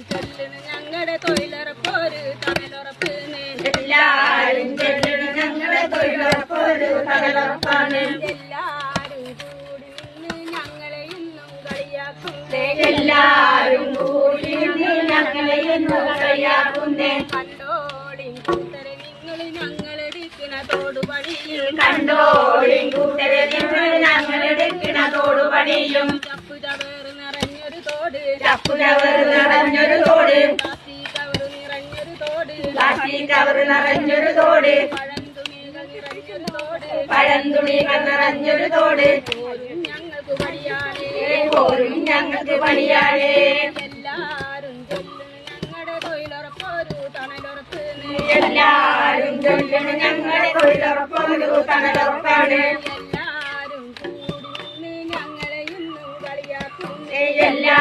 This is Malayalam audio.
ചൊല്ലണ് ഞങ്ങളുടെ തൊഴിലുറപ്പൊരു തണലുറപ്പിന് എല്ലാരും ചൊല്ലണ് ഞങ്ങളുടെ തൊഴിലുറപ്പൊരു തണലുറപ്പാണ് എല്ലാരും കൂടി നിന്ന് ഞങ്ങളെ ഇന്നും കളിയാക്കുന്നേ എല്ലാരും കൂടി നിന്ന് ഞങ്ങളെ ഇന്നും കളിയാക്കുന്നേ കണ്ടോളിൻ കൂട്ടരെ നിങ്ങൾ ഞങ്ങളെടുക്കണ തോടുപണിയും കണ്ടോളിൻ കൂട്ടരെ നിങ്ങൾ ഞങ്ങളെടുക്കണ തോടുപണിയും ചപ്പുചവറ് നിറഞ്ഞൊരു തോട് ചപ്പുചവറ് നിറഞ്ഞൊരു തോട് പ്ലാസ്റ്റിക് കവറ് നിറഞ്ഞൊരു തോട് പ്ലാസ്റ്റിക് കവറ് നിറഞ്ഞൊരു തോട് പഴംതുണികൾ നിറഞ്ഞൊരു തോട് പഴംതുണികൾ നിറഞ്ഞൊരു തോട് പോരും ഞങ്ങൾക്ക് പണിയാനേ പോരും ഞങ്ങൾക്ക് പണിയാനേ എല്ലാരും ചൊല്ലണ് ഞങ്ങളുടെ തൊഴിലുറപ്പൊരു തണലുറപ്പിന് എല്ലാരും ചൊല്ലണ് ഞങ്ങളുടെ തൊഴിലുറപ്പൊരു തണലുറപ്പാണ് എല്ലാരും കൂടി നിന്ന് ഞങ്ങളെ ഇന്നും കളിയാക്കുന്നേ എല്ലാ